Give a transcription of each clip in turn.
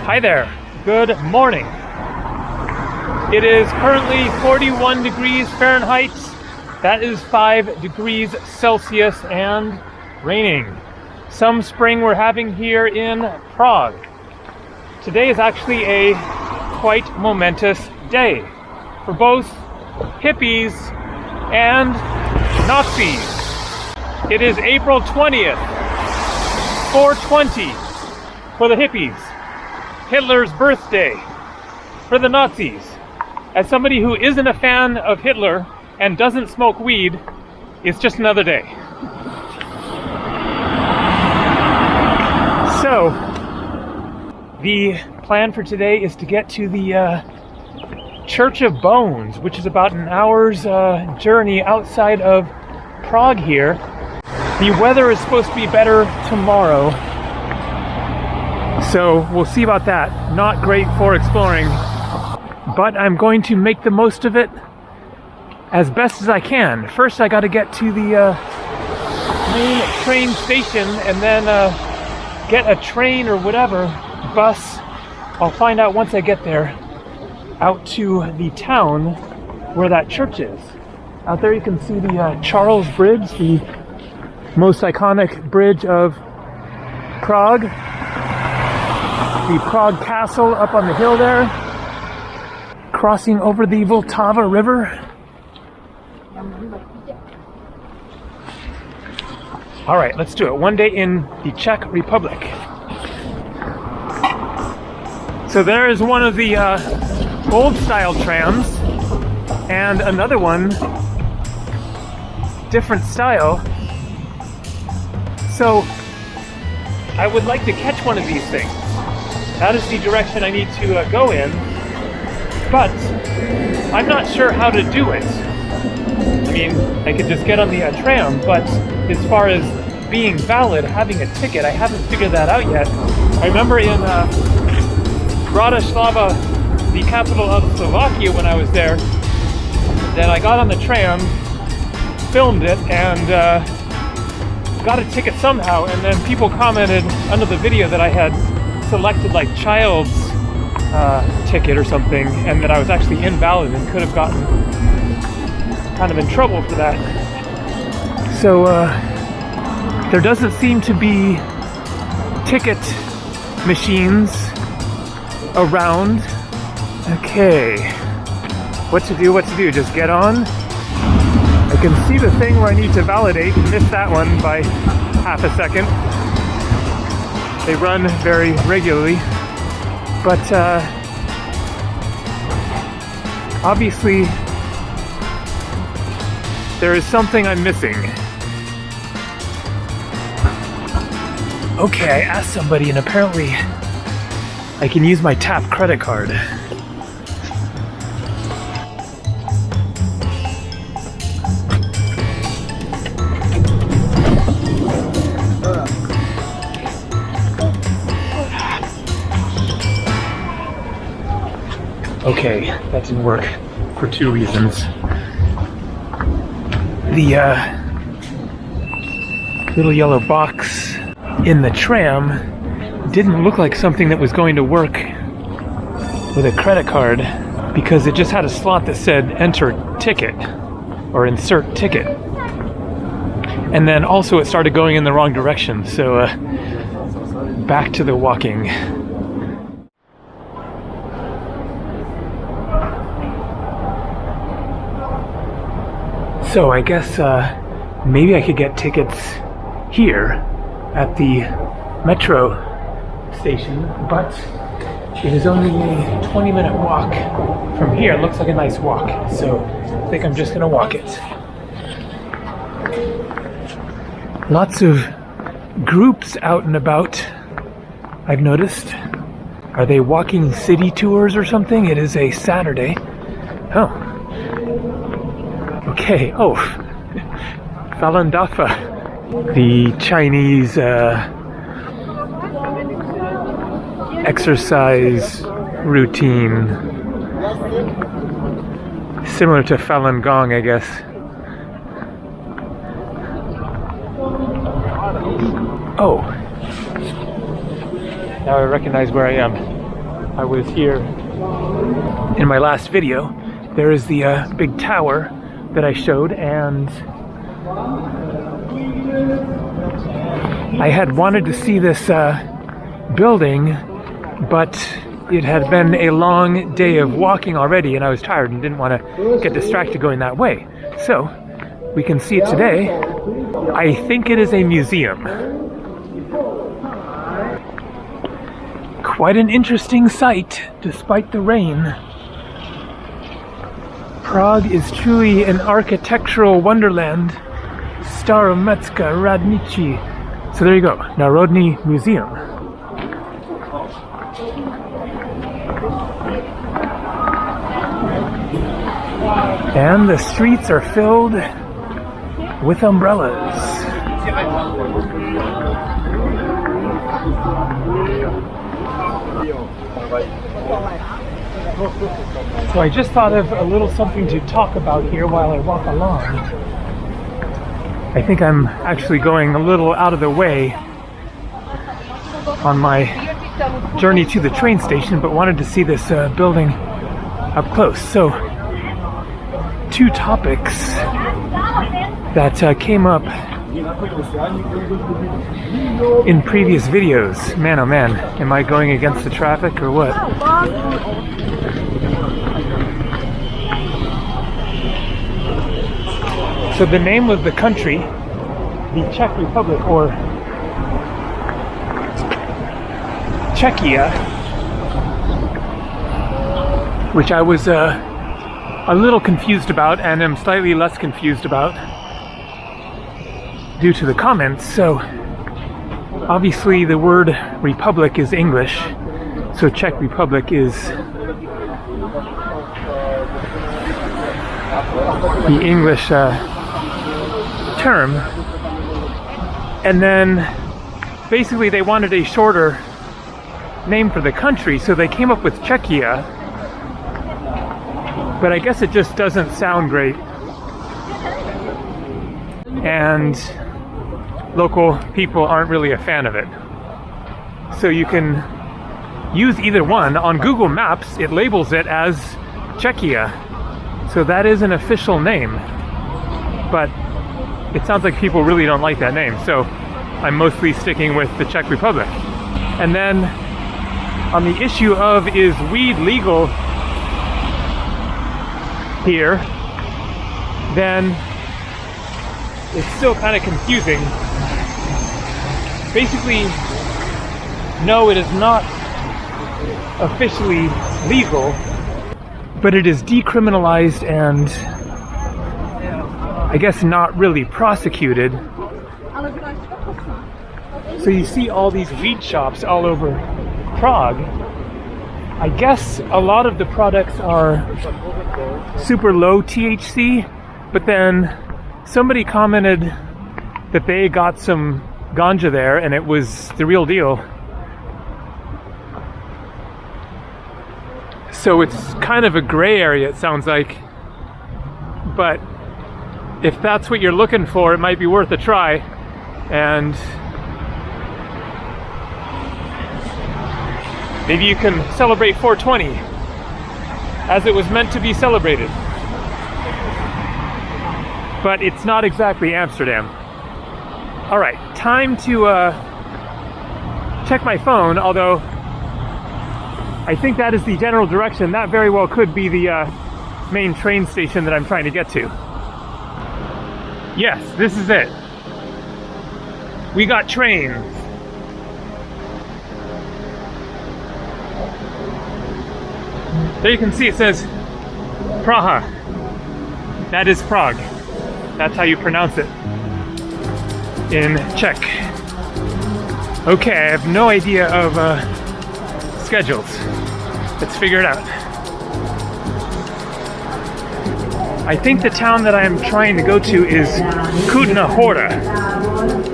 Hi there, good morning. It is currently 41 degrees Fahrenheit, that is 5 degrees Celsius, and raining. Some spring we're having here in Prague. Today is actually a quite momentous day for both hippies and Nazis. It is April 20th, 420 for the hippies. Hitler's birthday for the Nazis. As somebody who isn't a fan of Hitler and doesn't smoke weed, it's just another day. So, the plan for today is to get to the Church of Bones, which is about an hour's journey outside of Prague here. The weather is supposed to be better tomorrow, so we'll see about that. Not great for exploring, but I'm going to make the most of it as best as I can. First I got to get to the main train station and then get a train or whatever, bus. I'll find out once I get there, out to the town where that church is. Out there you can see the Charles Bridge, the most iconic bridge of Prague. The Prague Castle up on the hill there, crossing over the Vltava River. All right, let's do it. One day in the Czech Republic. So there is one of the old style trams and another one, different style. So I would like to catch one of these things. That is the direction I need to go in, but I'm not sure how to do it. I mean, I could just get on the tram, but as far as being valid, having a ticket, I haven't figured that out yet. I remember in Bratislava, the capital of Slovakia, when I was there, that I got on the tram, filmed it, and got a ticket somehow, and then people commented under the video that I had selected like child's ticket or something, and that I was actually invalid and could have gotten kind of in trouble for that. So there doesn't seem to be ticket machines around. Okay, what to do, just get on. I can see the thing where I need to validate, missed that one by half a second. They run very regularly, but obviously there is something I'm missing. Okay, I asked somebody and apparently I can use my tap credit card. Okay, that didn't work for two reasons. The little yellow box in the tram didn't look like something that was going to work with a credit card because it just had a slot that said enter ticket or insert ticket. And then also it started going in the wrong direction, so back to the walking. So I guess maybe I could get tickets here at the metro station, but it is only a 20-minute walk from here. It looks like a nice walk, so I think I'm just gonna walk it. Lots of groups out and about, I've noticed. Are they walking city tours or something? It is a Saturday. Oh. Okay, oh. Falun Dafa. The Chinese exercise routine. Similar to Falun Gong, I guess. Oh. Now I recognize where I am. I was here in my last video. There is the big tower that I showed, and I had wanted to see this building, but it had been a long day of walking already, and I was tired and didn't want to get distracted going that way. So, we can see it today. I think it is a museum. Quite an interesting sight, despite the rain. Prague is truly an architectural wonderland. Starometska Radnici. So there you go, Narodny Museum. And the streets are filled with umbrellas. So I just thought of a little something to talk about here while I walk along. I think I'm actually going a little out of the way on my journey to the train station, but wanted to see this building up close. So, two topics that came up in previous videos. Man, oh man, am I going against the traffic or what? So the name of the country, the Czech Republic, or Czechia, which I was a little confused about and am slightly less confused about due to the comments. So obviously the word republic is English, so Czech Republic is the English term. And then basically they wanted a shorter name for the country, so they came up with Czechia, but I guess it just doesn't sound great, and local people aren't really a fan of it. So you can use either one. On Google Maps it labels it as Czechia, so that is an official name, but it sounds like people really don't like that name, so I'm mostly sticking with the Czech Republic. And then on the issue of, is weed legal here, then it's still kind of confusing. Basically, no, it is not officially legal, but it is decriminalized and I guess not really prosecuted. So you see all these weed shops all over Prague. I guess a lot of the products are super low THC, but then somebody commented that they got some ganja there and it was the real deal. So it's kind of a gray area, it sounds like, but if that's what you're looking for, it might be worth a try. And maybe you can celebrate 420 as it was meant to be celebrated. But it's not exactly Amsterdam. All right, time to check my phone, although I think that is the general direction. That very well could be the main train station that I'm trying to get to. Yes, this is it. We got trains. There you can see it says Praha. That is Prague. That's how you pronounce it in Czech. Okay, I have no idea of schedules. Let's figure it out. I think the town that I'm trying to go to is Kutna Hora.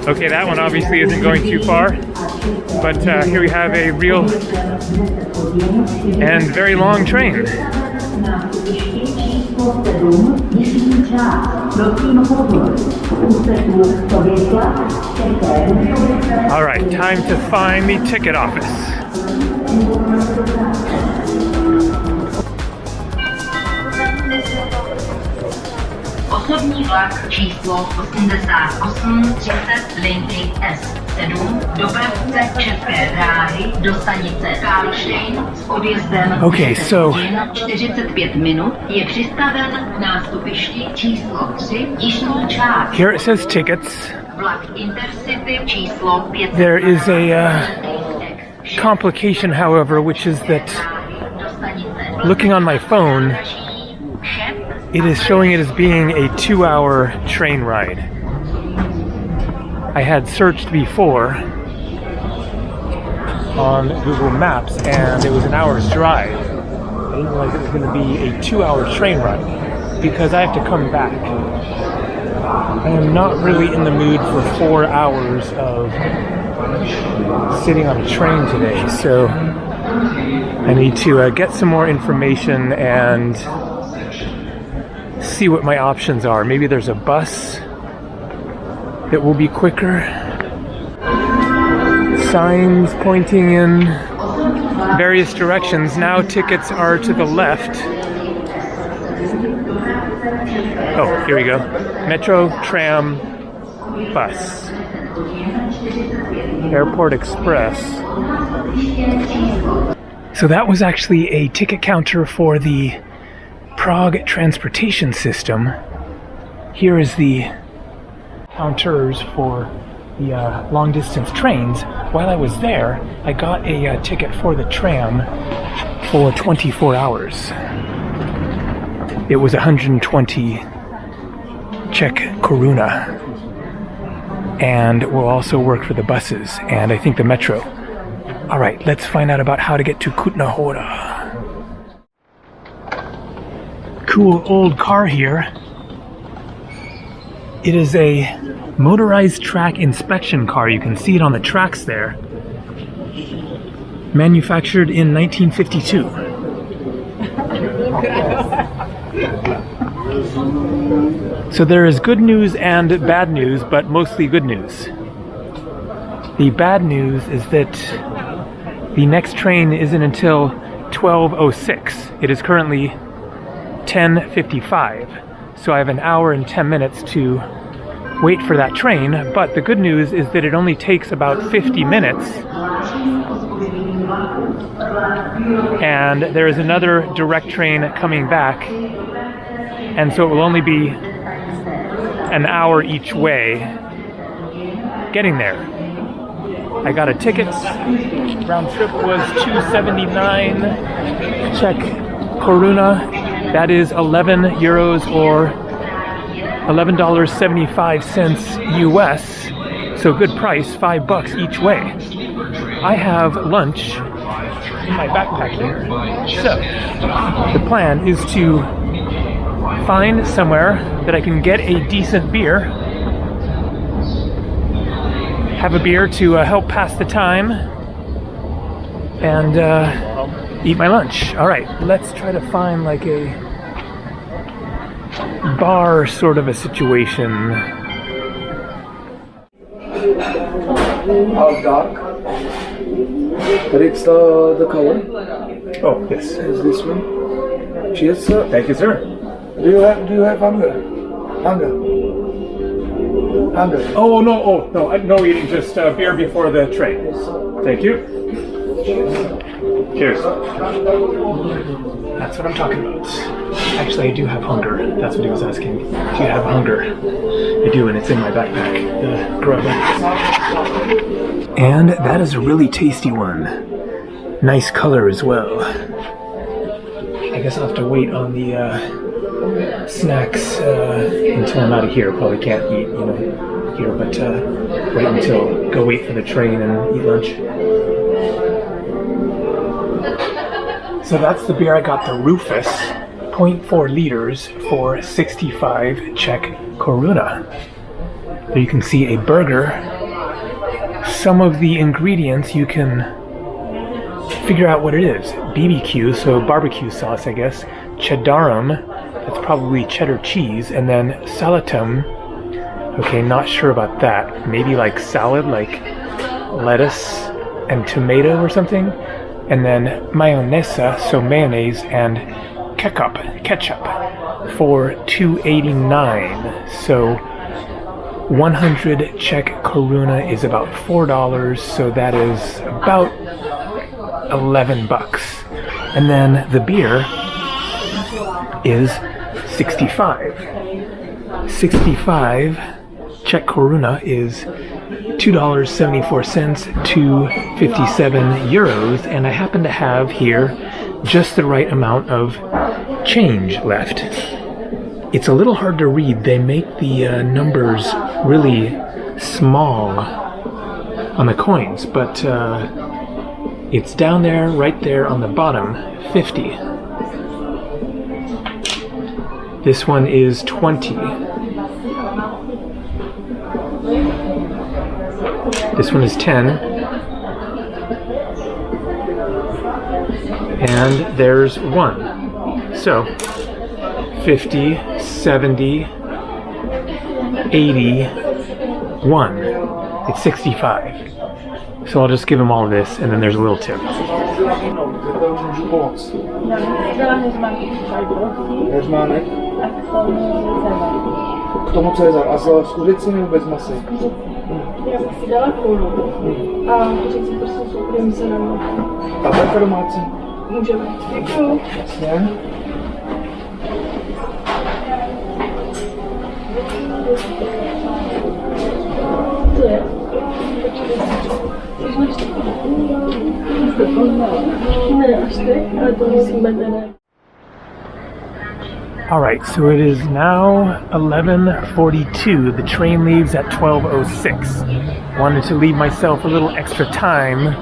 Okay, that one obviously isn't going too far, but here we have a real and very long train. All right, time to find the ticket office. Osobní vlak číslo 8830 linky S7, dopravce České dráhy do stanice Karlštejn s odjezdem 45 minut je přistaven v nástupišti číslo 3 jižní část. Here it says tickets. Vlak Intercity číslo 500. There is a complication, however, which is that looking on my phone, it is showing it as being a 2-hour train ride. I had searched before on Google Maps and it was an hour's drive. I didn't realize it was going to be a 2-hour train ride because I have to come back. I am not really in the mood for 4 hours of sitting on a train today, so I need to get some more information and see what my options are. Maybe there's a bus that will be quicker. Signs pointing in various directions. Now tickets are to the left. Oh, here we go. Metro, tram, bus. Airport Express. So that was actually a ticket counter for the Prague transportation system. Here is the counters for the long distance trains. While I was there, I got a ticket for the tram for 24 hours. It was 120 Czech koruna, and will also work for the buses and I think the metro. All right, let's find out about how to get to Kutna Hora. Cool old car here. It is a motorized track inspection car. You can see it on the tracks there. Manufactured in 1952. So there is good news and bad news, but mostly good news. The bad news is that the next train isn't until 12:06. It is currently 10:55, so I have an hour and 10 minutes to wait for that train. But the good news is that it only takes about 50 minutes, and there is another direct train coming back, and so it will only be an hour each way getting there. I got a ticket. Round trip was 279 Czech koruna. That is 11 euros or $11.75 US. So good price, $5 each way. I have lunch in my backpack here. So the plan is to find somewhere that I can get a decent beer, have a beer to help pass the time, and eat my lunch. All right, let's try to find like a bar sort of a situation. How dark? But it's the color. Oh, yes. Is this one? Cheers, sir. Thank you, sir. Do you have hunger? Hunger. Oh no! No eating. Just beer before the train. Thank you. Cheers. That's what I'm talking about. Actually, I do have hunger. That's what he was asking. Do you have hunger? I do, and it's in my backpack. The grub. And that is a really tasty one. Nice color as well. I guess I'll have to wait on the snacks until I'm out of here. Probably can't eat, here, but Go wait for the train and eat lunch. So that's the beer I got, the Rufus, 0.4 liters for 65 Czech koruna. There you can see a burger. Some of the ingredients you can figure out what it is. BBQ, so barbecue sauce, I guess. Cheddarum, that's probably cheddar cheese, and then salatum. Okay, not sure about that. Maybe like salad, like lettuce and tomato or something. And then mayonesa, so mayonnaise, and ketchup for $2.89. So 100 Czech koruna is about $4, so that is about $11. And then the beer is 65. 65 Czech koruna is $2.74 to 57 euros, and I happen to have here just the right amount of change left. It's a little hard to read. They make the numbers really small on the coins, but it's down there, right there on the bottom, 50. This one is 20. This one is 10. And there's 1. So 50, 70, 80, 1. It's 65. So I'll just give them all of this, and then there's a little tip. K tomu Cezar. A z kuřici nebo bez masy? Já bych si dala kůru. A kuřici prostě jsou krym se na mě. Paprika domácí? Můžeme. Děkuju. Jasně. Co je? Ne, až teď, ale to musíme ne. Alright, so it is now 11:42. The train leaves at 12:06. Wanted to leave myself a little extra time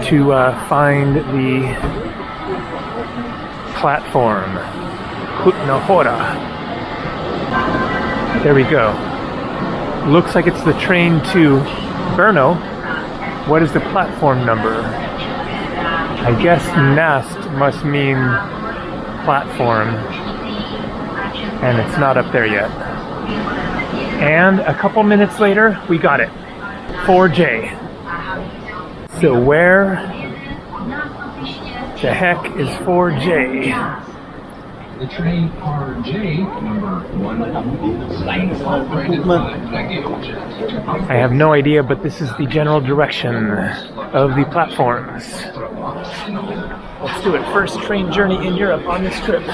to find the platform. Hutnahora. There we go. Looks like it's the train to Brno. What is the platform number? I guess Nast must mean platform, and it's not up there yet. And a couple minutes later, we got it. 4J. So where the heck is 4J? The train RJ number 1 I have no idea, but this is the general direction of the platforms. Let's do it. First train journey in Europe on this trip.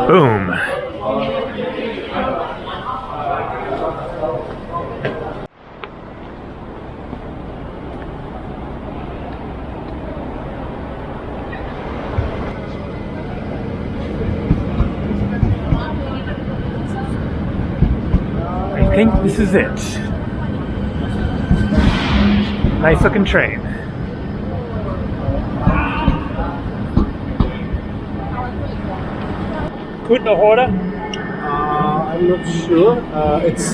Boom. I think this is it. Nice looking train. Kutnahora? I'm not sure. It's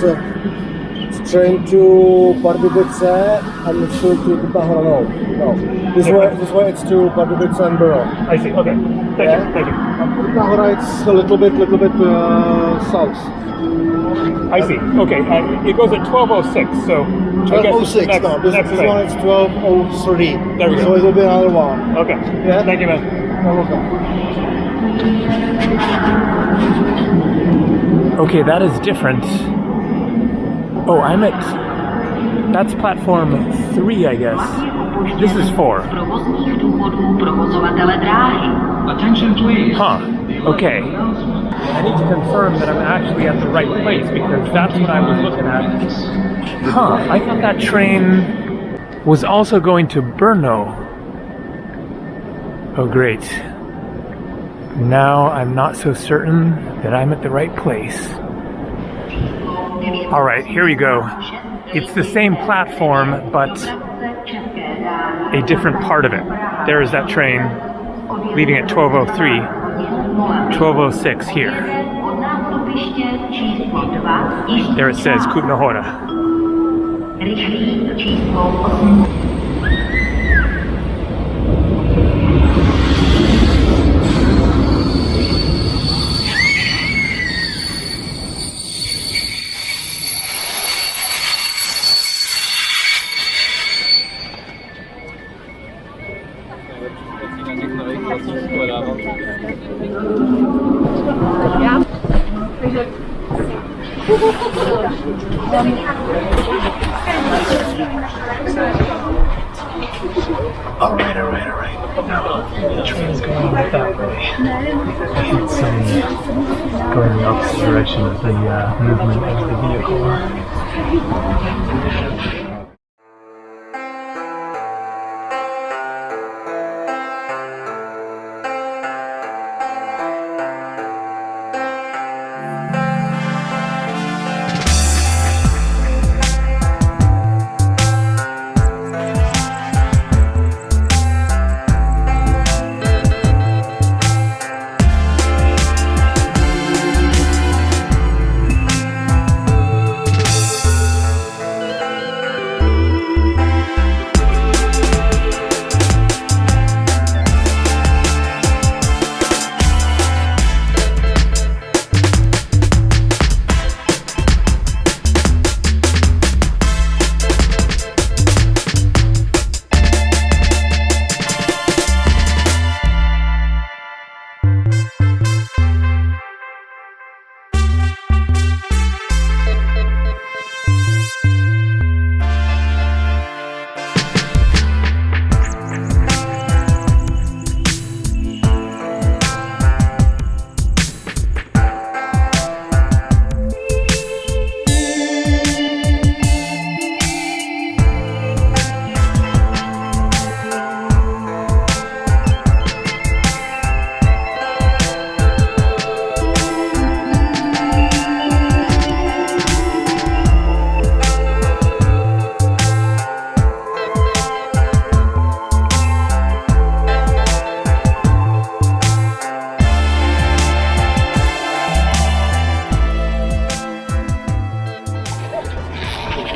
train to Pardubice. I'm not sure to Kutnahora. No. This way it's to Pardubice and Brno. I see. Okay. Thank you. Kutnahora it's a little bit south. I see. Okay. It goes at 12:06. So 12:06. No, this one is 12:03. There we go. So it will be another one. Okay. Yeah. Thank you, man. You're welcome. Okay, that is different. Oh, I'm at... That's platform 3, I guess. This is 4. Attention please. Huh. Okay. I need to confirm that I'm actually at the right place, because that's what I was looking at. Huh. I thought that train was also going to Brno. Oh, great. Now I'm not so certain that I'm at the right place. Alright, here we go. It's the same platform, but a different part of it. There is that train leaving at 12:03, 12:06 here. There it says Kutná Hora. All right. Now, the train is going that way. It's going in the opposite direction of the movement of the vehicle.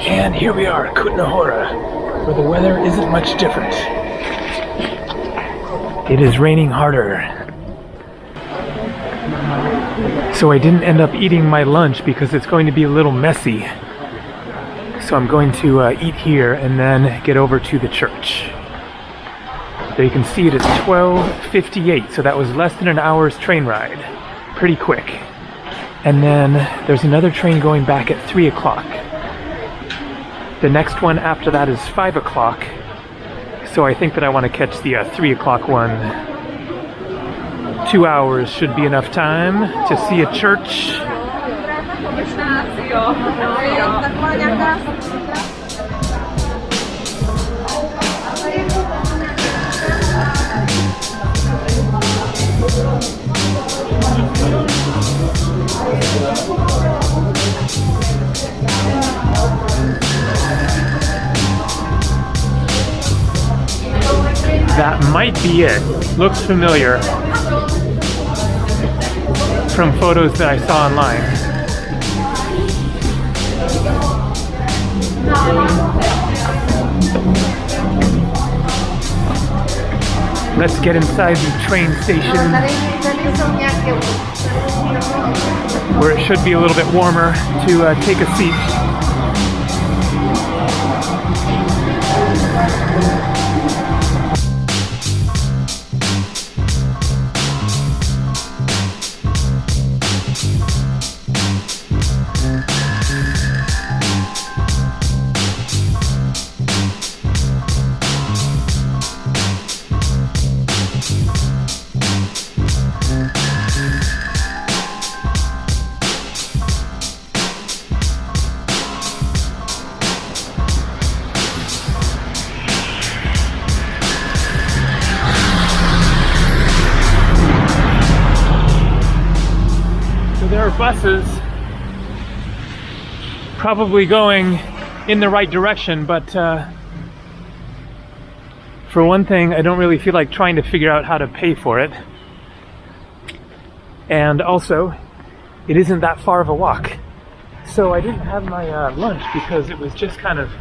And here we are, Kutná Hora, where the weather isn't much different. It is raining harder. So I didn't end up eating my lunch because it's going to be a little messy. So I'm going to eat here and then get over to the church. There you can see it is 12:58, so that was less than an hour's train ride. Pretty quick. And then there's another train going back at 3 o'clock. The next one after that is 5 o'clock. So I think that I want to catch the 3 o'clock one. 2 hours should be enough time to see a church. That might be it. Looks familiar from photos that I saw online. Let's get inside the train station, where it should be a little bit warmer to take a seat. buses probably going in the right direction, but for one thing, I don't really feel like trying to figure out how to pay for it. And also, it isn't that far of a walk. So I didn't have my lunch because it was just kind of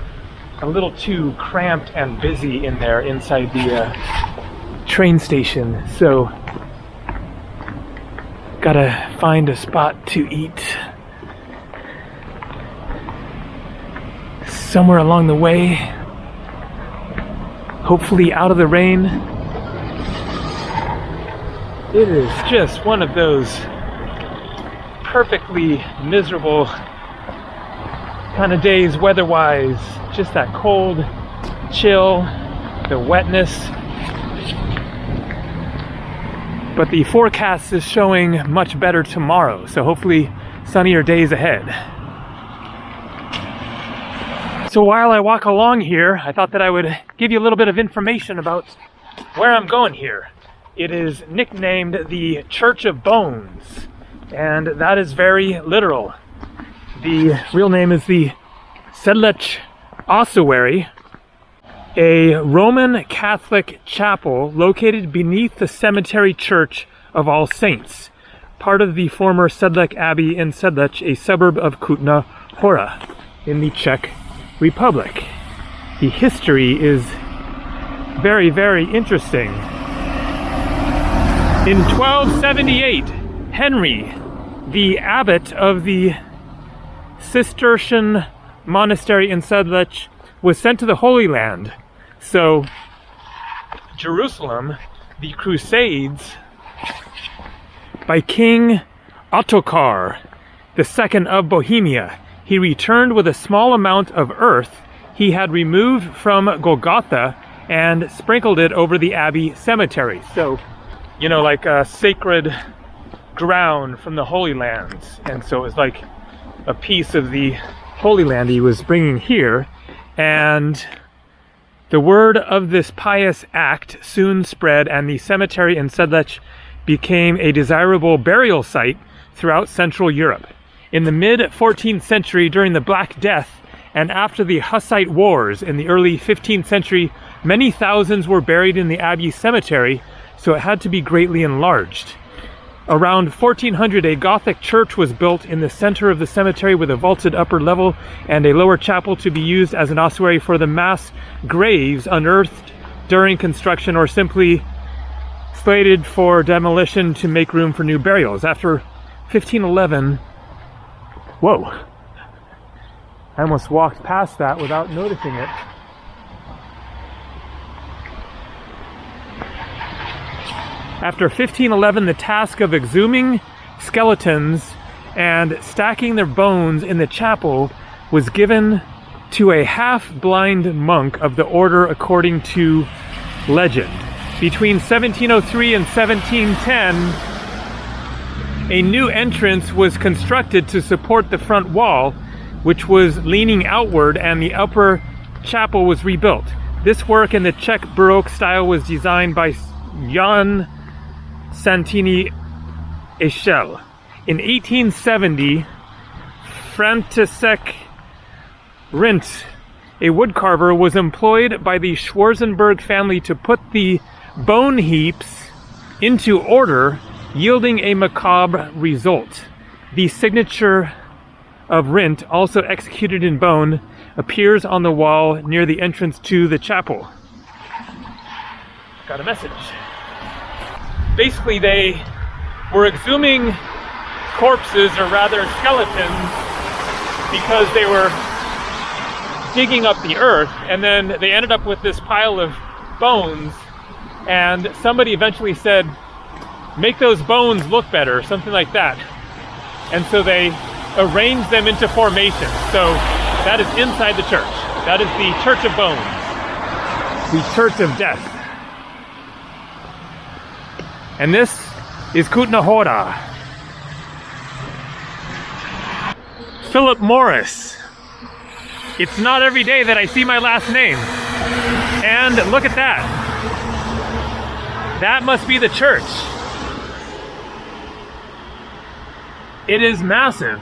a little too cramped and busy in there inside the train station. So gotta find a spot to eat somewhere along the way, hopefully out of the rain. It is just one of those perfectly miserable kind of days weather-wise. Just that cold chill, the wetness. But the forecast is showing much better tomorrow, so hopefully sunnier days ahead. So while I walk along here, I thought that I would give you a little bit of information about where I'm going here. It is nicknamed the Church of Bones, and that is very literal. The real name is the Sedlec Ossuary, a Roman Catholic chapel located beneath the cemetery church of All Saints, part of the former Sedlec Abbey in Sedlec, a suburb of Kutna Hora in the Czech Republic. The history is very, very interesting. In 1278, Henry, the abbot of the Cistercian monastery in Sedlec, was sent to the Holy Land. So, Jerusalem, the Crusades, by King Ottokar II of Bohemia, he returned with a small amount of earth he had removed from Golgotha and sprinkled it over the Abbey cemetery. So, you know, like a sacred ground from the Holy Lands. And so it was like a piece of the Holy Land he was bringing here. And the word of this pious act soon spread, and the cemetery in Sedlec became a desirable burial site throughout Central Europe. In the mid-14th century, during the Black Death, and after the Hussite Wars in the early 15th century, many thousands were buried in the Abbey cemetery, so it had to be greatly enlarged. Around 1400, a Gothic church was built in the center of the cemetery with a vaulted upper level and a lower chapel to be used as an ossuary for the mass graves unearthed during construction or simply slated for demolition to make room for new burials. After 1511, whoa, I almost walked past that without noticing it. After 1511, the task of exhuming skeletons and stacking their bones in the chapel was given to a half-blind monk of the order according to legend. Between 1703 and 1710, a new entrance was constructed to support the front wall, which was leaning outward, and the upper chapel was rebuilt. This work in the Czech Baroque style was designed by Jan Santini Echel. In 1870, František Rint, a woodcarver, was employed by the Schwarzenberg family to put the bone heaps into order, yielding a macabre result. The signature of Rint, also executed in bone, appears on the wall near the entrance to the chapel. Got a message. Basically, they were exhuming corpses, or rather skeletons, because they were digging up the earth, and then they ended up with this pile of bones, and somebody eventually said, make those bones look better, something like that. And so they arranged them into formation. So that is inside the church. That is the Church of Bones, the Church of Death. And this is Kutna Hora. Philip Morris. It's not every day that I see my last name. And look at that. That must be the church. It is massive.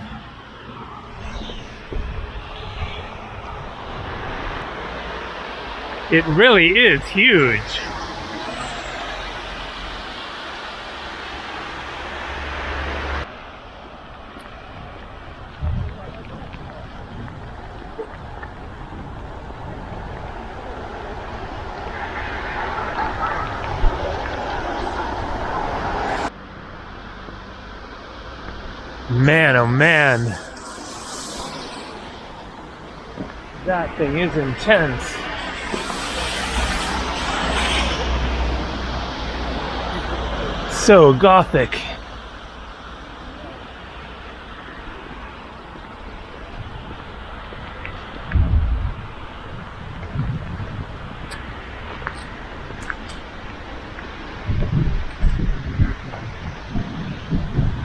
It really is huge. Man, oh man. That thing is intense. So gothic.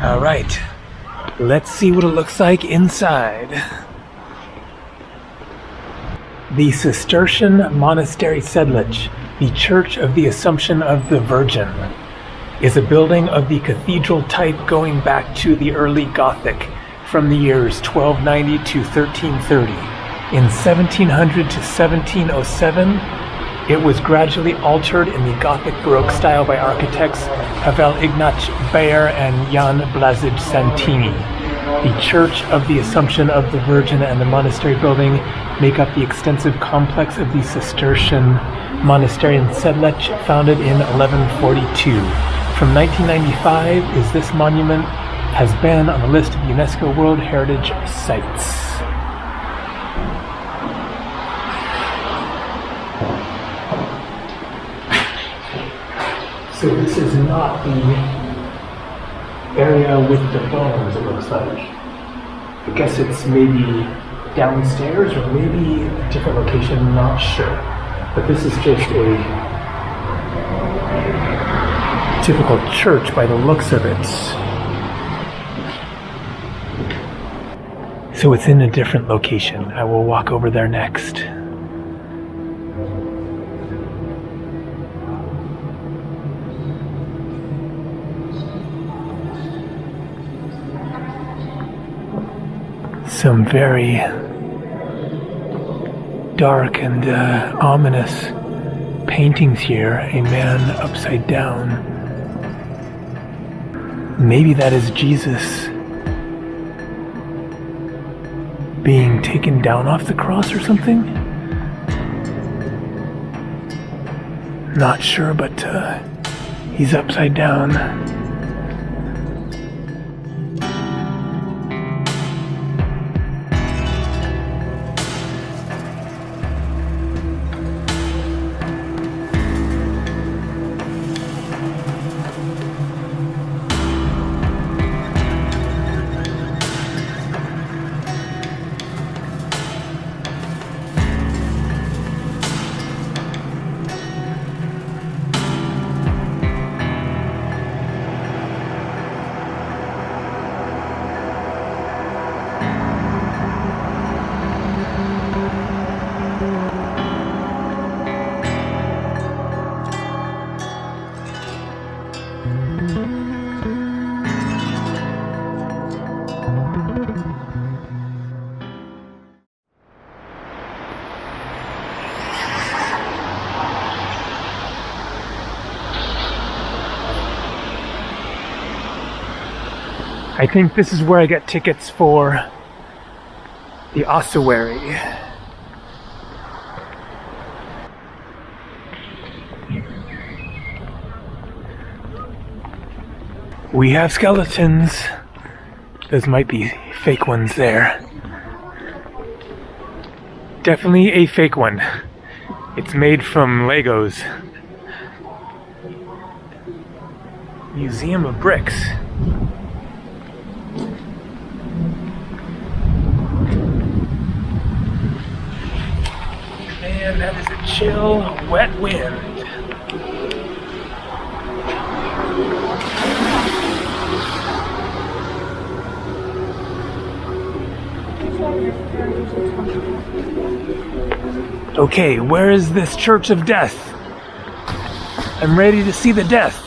All right. Let's see what it looks like inside. The Cistercian Monastery Sedlec, the Church of the Assumption of the Virgin, is a building of the cathedral type going back to the early Gothic from the years 1290 to 1330. In 1700 to 1707, it was gradually altered in the Gothic Baroque style by architects Pavel Ignác Bayer and Jan Blazej Santini. The Church of the Assumption of the Virgin and the monastery building make up the extensive complex of the Cistercian Monastery in Sedlec, founded in 1142. From 1995, is this monument has been on the list of UNESCO World Heritage Sites. So this is not the area with the bones, it looks like. I guess it's maybe downstairs or maybe a different location, I'm not sure. But this is just a typical church by the looks of it. So it's in a different location. I will walk over there next. Some very dark and ominous paintings here. A man upside down. Maybe that is Jesus being taken down off the cross or something? Not sure, but he's upside down. I think this is where I get tickets for the ossuary. We have skeletons. Those might be fake ones there. Definitely a fake one. It's made from Legos. Museum of Bricks. And that is a chill, wet wind. Okay, where is this Church of Death? I'm ready to see the death.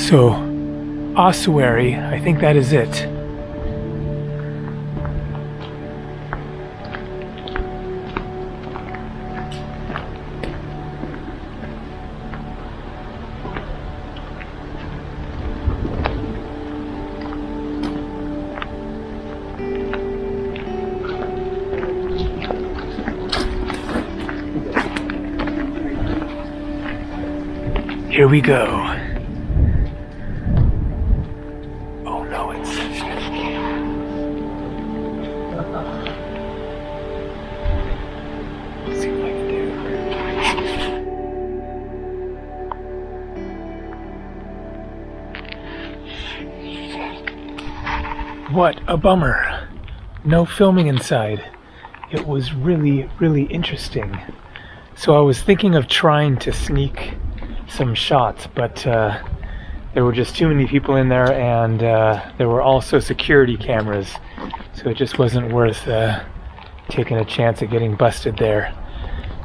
So, ossuary, I think that is it. Here we go. Oh no, it's let's see what I can do. What a bummer. No filming inside. It was really, really interesting. So I was thinking of trying to sneak some shots, but there were just too many people in there, and there were also security cameras, so it just wasn't worth taking a chance at getting busted there.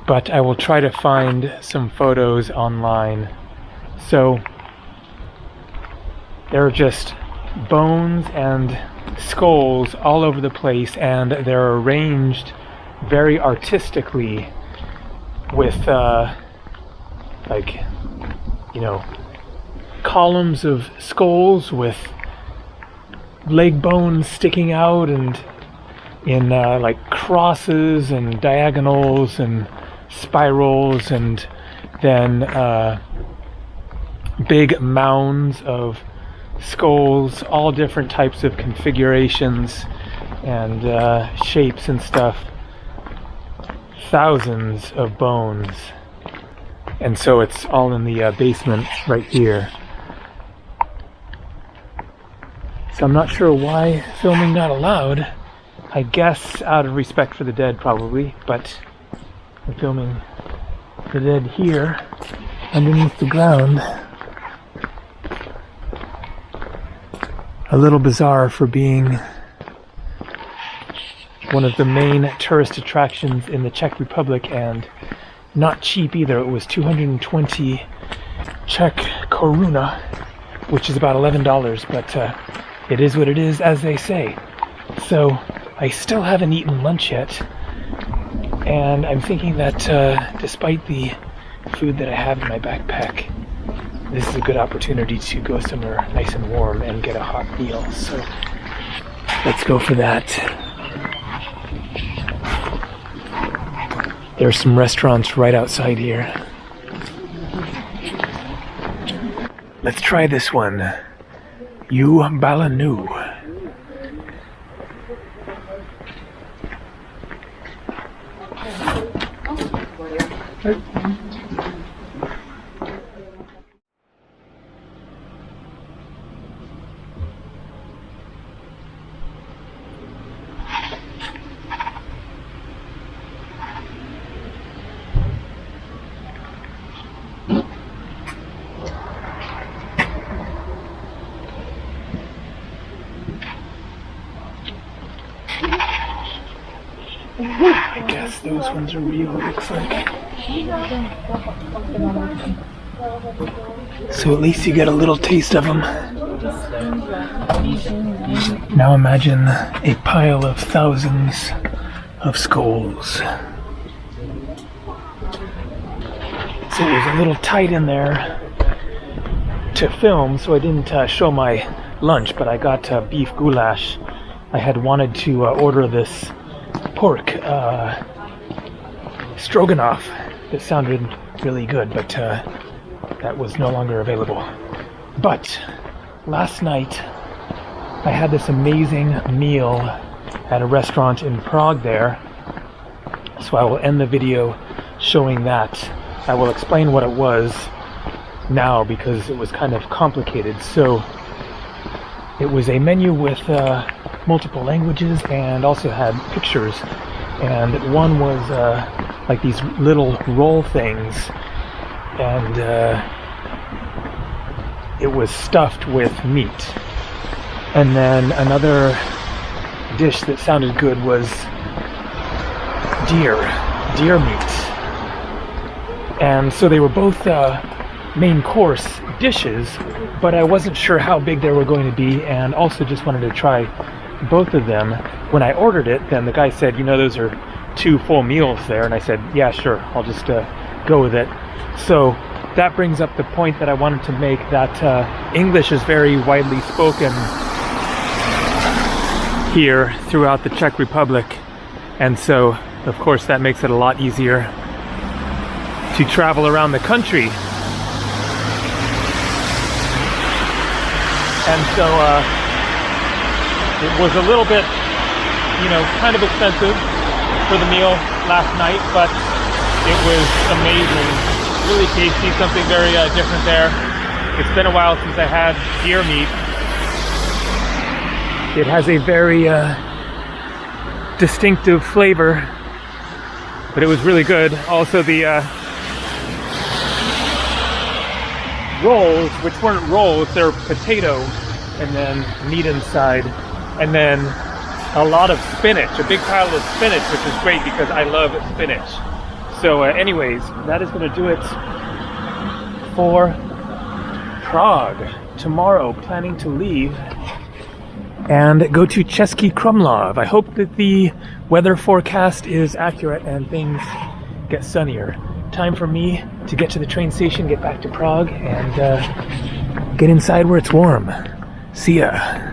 But I will try to find some photos online. So there are just bones and skulls all over the place, and they're arranged very artistically with like, you know, columns of skulls with leg bones sticking out, and in like crosses and diagonals and spirals, and then big mounds of skulls, all different types of configurations and shapes and stuff. Thousands of bones. And so it's all in the basement right here. So I'm not sure why filming not allowed. I guess out of respect for the dead, probably, but I'm filming the dead here underneath the ground. A little bizarre for being one of the main tourist attractions in the Czech Republic, and not cheap either. It was 220 Czech koruna, which is about $11, but it is what it is, as they say. So I still haven't eaten lunch yet, and I'm thinking that despite the food that I have in my backpack, this is a good opportunity to go somewhere nice and warm and get a hot meal. So let's go for that. There's some restaurants right outside here. Let's try this one. U Balanu. I guess those ones are real, it looks like. So at least you get a little taste of them. Now imagine a pile of thousands of skulls. So it was a little tight in there to film, so I didn't show my lunch, but I got beef goulash. I had wanted to order this pork stroganoff that sounded really good, but that was no longer available. But last night I had this amazing meal at a restaurant in Prague there, so I will end the video showing that. I will explain what it was now because it was kind of complicated. So it was a menu with multiple languages and also had pictures, and one was like these little roll things, and it was stuffed with meat. And then another dish that sounded good was deer meat. And so they were both main course dishes, but I wasn't sure how big they were going to be, and also just wanted to try both of them. When I ordered it, then the guy said, you know, those are 2 full meals there, and I said, yeah, sure, I'll just go with it. So that brings up the point that I wanted to make, that English is very widely spoken here throughout the Czech Republic, and so of course that makes it a lot easier to travel around the country. And so it was a little bit, you know, kind of expensive for the meal last night, but it was amazing, really tasty, something very different there. It's been a while since I had deer meat. It has a very distinctive flavor, but it was really good. Also the rolls, which weren't rolls, they're potato and then meat inside, and then a lot of spinach, a big pile of spinach, which is great because I love spinach. So anyways, that is going to do it for Prague. Tomorrow, planning to leave and go to Český Krumlov. I hope that the weather forecast is accurate and things get sunnier. Time for me to get to the train station, get back to Prague, and get inside where it's warm. See ya.